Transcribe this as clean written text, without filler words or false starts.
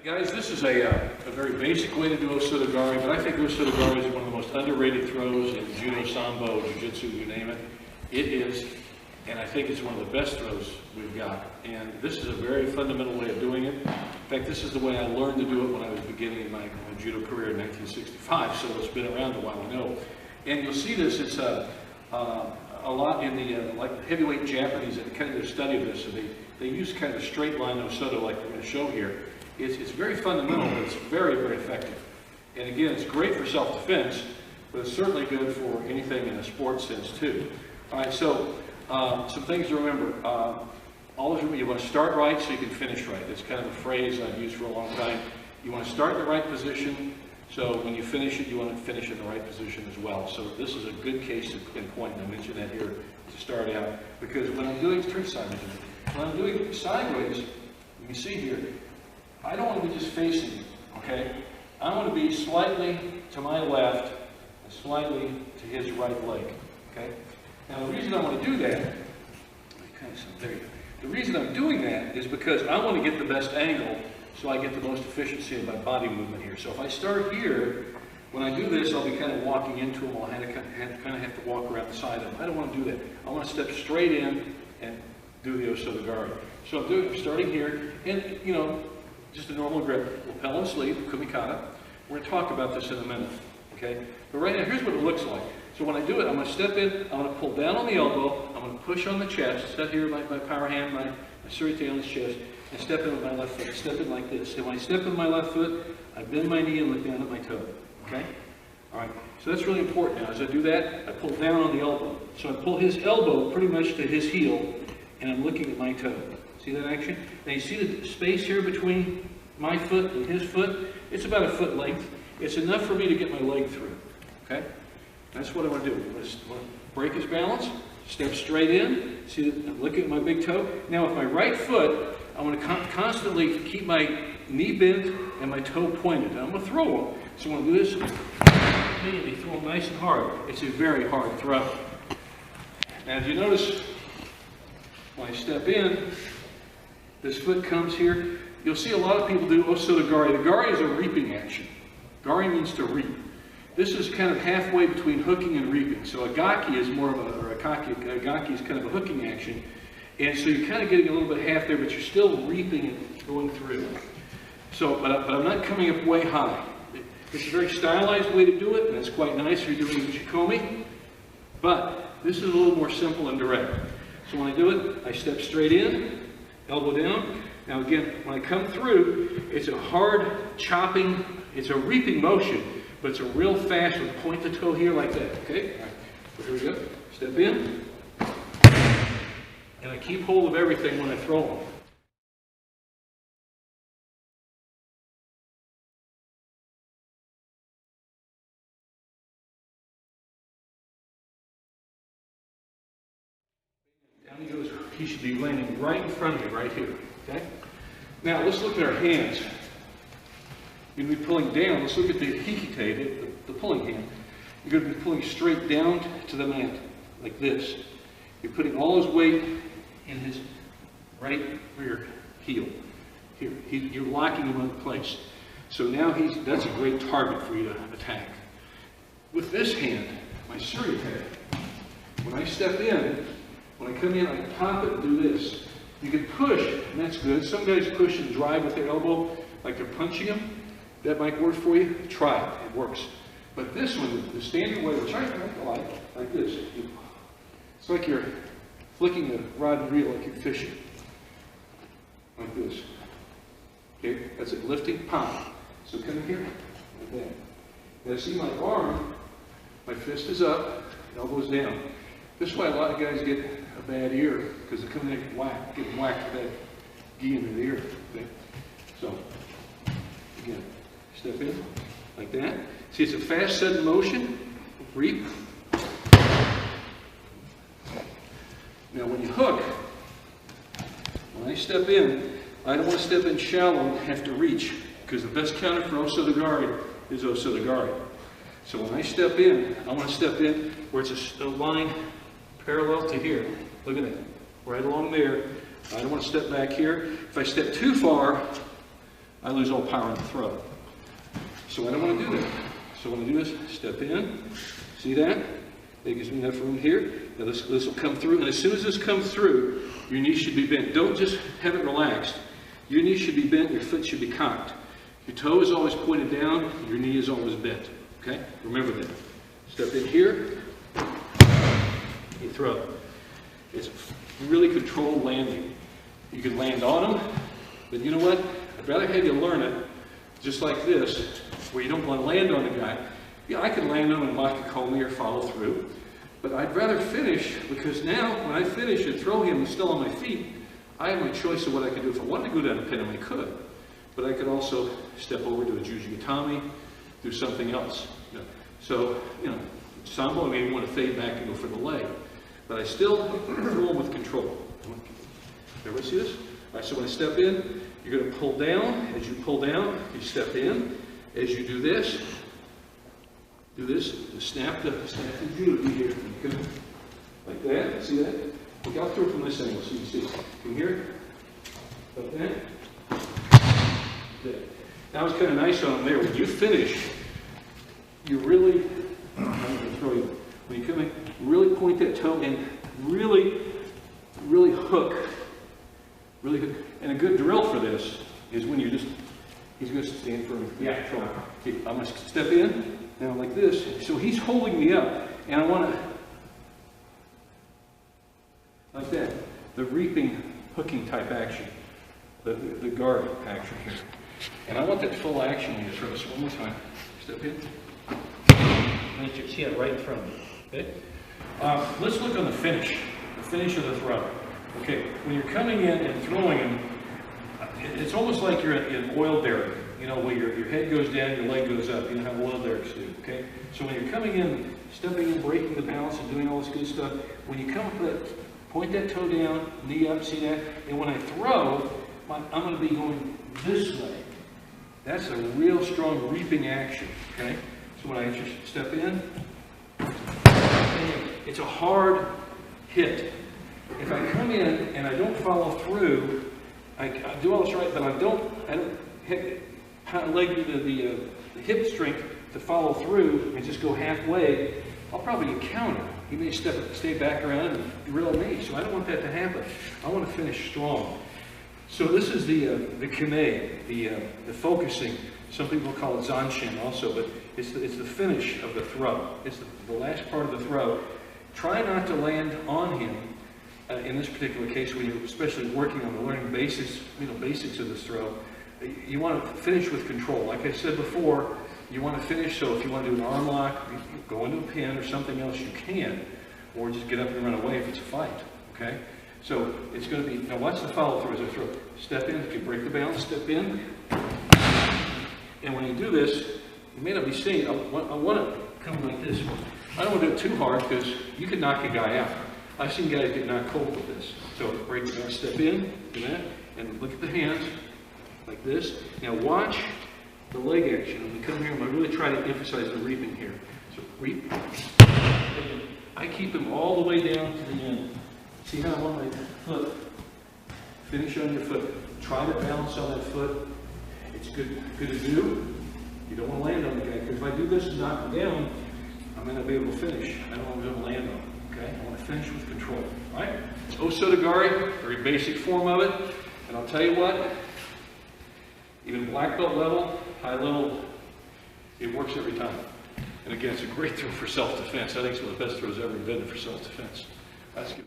Guys, this is a very basic way to do Soto Gari, but I think Soto Gari is one of the most underrated throws in Judo, Sambo, Jiu-jitsu, you name it. It is, and I think it's one of the best throws we've got. And this is a very fundamental way of doing it. In fact, this is the way I learned to do it when I was beginning my Judo career in 1965, so it's been around a while, I know. And you'll see this, it's a lot in the like heavyweight Japanese, and kind of their study of this, so they use kind of a straight line of Soto like we're going to show here. It's very fundamental, but it's very, very effective. And again, it's great for self-defense, but it's certainly good for anything in a sports sense too. All right, so some things to remember. Always remember, you want to start right so you can finish right. That's kind of a phrase I've used for a long time. You want to start in the right position, so when you finish it, you want to finish in the right position as well. So this is a good case in point, and I mentioned that here to start out, because when I'm doing sideways, when I'm doing sideways, you can see here, I don't want to be just facing you, okay? I want to be slightly to my left and slightly to his right leg, okay? Now the reason I want to do that, the reason I'm doing that is because I want to get the best angle so I get the most efficiency in my body movement here. So if I start here, when I do this, I'll be kind of walking into him. I'll kind of have to walk around the side of him. I don't want to do that. I want to step straight in and do the Soto Gari. So I'm starting here, and you know, just a normal grip, lapel and sleeve, kumikata. We're going to talk about this in a minute, okay? But right now, here's what it looks like. So when I do it, I'm going to step in, I'm going to pull down on the elbow, I'm going to push on the chest, step here, my power hand, my surete on his chest, and step in with my left foot, step in like this. And when I step in my left foot, I bend my knee and look down at my toe, okay? All right, so that's really important. Now, as I do that, I pull down on the elbow. So I pull his elbow pretty much to his heel, and I'm looking at my toe. See that action? Now you see the space here between my foot and his foot? It's about a foot length. It's enough for me to get my leg through, okay? That's what I want to do. I want to break his balance, step straight in. See, I'm looking at my big toe. Now with my right foot, I want to constantly keep my knee bent and my toe pointed. And I'm going to throw them. So when I do this, immediately throw them nice and hard. It's a very hard throw. Now as you notice, when I step in, this foot comes here. You'll see a lot of people do Soto Gari. The Gari is a reaping action. Gari means to reap. This is kind of halfway between hooking and reaping. So a gaki is more of a gaki is kind of a hooking action. And so you're kind of getting a little bit half there, but you're still reaping it going through. So, but I'm not coming up way high. It's a very stylized way to do it, and it's quite nice if you're doing the Chikomi. But this is a little more simple and direct. So when I do it, I step straight in, elbow down. Now again, when I come through, it's a hard chopping, it's a reaping motion, but it's a real fast one. Point the toe here like that, okay? All right, so here we go. Step in, and I keep hold of everything when I throw them. Down he goes. He should be landing right in front of me, right here, okay? Now, let's look at our hands. You're going to be pulling down. Let's look at the hikite, the pulling hand. You're going to be pulling straight down to the mat, like this. You're putting all his weight in his right rear heel. Here, you're locking him in place. So now that's a great target for you to attack. With this hand, my surete, when I step in, when I come in, I pop it and do this. You can push, and that's good. Some guys push and drive with their elbow, like they're punching them. That might work for you. Try it. It works. But this one, the standard way, which I like this. It's like you're flicking a rod and reel like you're fishing. Like this. Okay? That's it. Lifting, pop. So come in here, like that. Now see my arm, my fist is up, elbow's down. This is why a lot of guys get a bad ear, because they come in and get whacked with that gi in their ear. Okay? So, again, step in like that. See, it's a fast, sudden motion. Reap. Now, when you hook, when I step in, I don't want to step in shallow and have to reach, because the best counter for Soto Gari is Soto Gari. So when I step in, I want to step in where it's a line parallel to here. Look at that. Right along there. I don't want to step back here. If I step too far, I lose all power in the throw. So I don't want to do that. So when I do this, step in, see that? That gives me enough room here. Now this will come through, and as soon as this comes through, your knee should be bent. Don't just have it relaxed. Your knee should be bent, your foot should be cocked. Your toe is always pointed down, your knee is always bent. Okay? Remember that. Step in here, you throw. It's a really controlled landing. You can land on them, but you know what? I'd rather have you learn it just like this, where you don't want to land on the guy. Yeah, I can land on him and Makikomi or follow through, but I'd rather finish, because now when I finish and throw him still on my feet, I have my choice of what I could do. If I wanted to go down and pin him, I could, but I could also step over to a Jujigatami, do something else. You know. So, you know, Sambo, I may want to fade back and go for the leg, but I still throw him with control. Everybody see this? All right, so when I step in, you're going to pull down. As you pull down, you step in. As you do this, snap the Judo here. Like that, see that? Look out through it from this angle so you can see. From here, like that. That was kind of nice on him there. When you finish, you really, I'm going to throw you. When you come in, really point that toe and really hook. Really hook. And a good drill for this is when you just, he's going to stand for me. Yeah, control. Okay, I'm going to step in, now like this. So he's holding me up, and I want to, like that, the reaping, hooking type action, the Gari action here. And I want that full action when you throw. So one more time. Step in. And you see it right in front of you. Okay? Let's look on the finish of the throw. Okay, when you're coming in and throwing him, it's almost like you're in oil derrick. You know, where your head goes down, your leg goes up. You know how oil derricks do. Okay? So when you're coming in, stepping in, breaking the balance, and doing all this good stuff, when you come up with that, point that toe down, knee up, see that? And when I throw, I'm going to be going this way. That's a real strong reaping action, okay? So when I just step in, it's a hard hit. If I come in and I don't follow through, I do all this right, but I don't hit the hip strength to follow through and just go halfway, I'll probably get countered. He may stay back around and drill me, so I don't want that to happen. I want to finish strong. So this is the kine, the focusing. Some people call it zanshin also, but it's the finish of the throw. It's the last part of the throw. Try not to land on him in this particular case when you're especially working on the learning basics of this throw. You want to finish with control. Like I said before, you want to finish, so if you want to do an arm lock, go into a pin or something else, you can, or just get up and run away if it's a fight, okay? So it's going to be, now watch the follow through as I throw. Step in, if you break the balance, step in. And when you do this, you may not be seeing, I want to come like this. I don't want to do it too hard because you can knock a guy out. I've seen guys get knocked cold with this. So break the balance, step in, do that, and look at the hands, like this. Now watch the leg action. When we come here, I'm going to really try to emphasize the reaping here. So reap. I keep him all the way down to the end. See how I want my foot? Finish on your foot. Try to balance on that foot. It's good to do. You don't want to land on the guy, because if I do this and knock him down, I'm going to be able to finish. I don't want to be able to land on him. Okay? I want to finish with control. All right? It's Soto Gari, very basic form of it. And I'll tell you what, even black belt level, high level, it works every time. And again, it's a great throw for self-defense. I think it's one of the best throws ever invented for self-defense. That's good.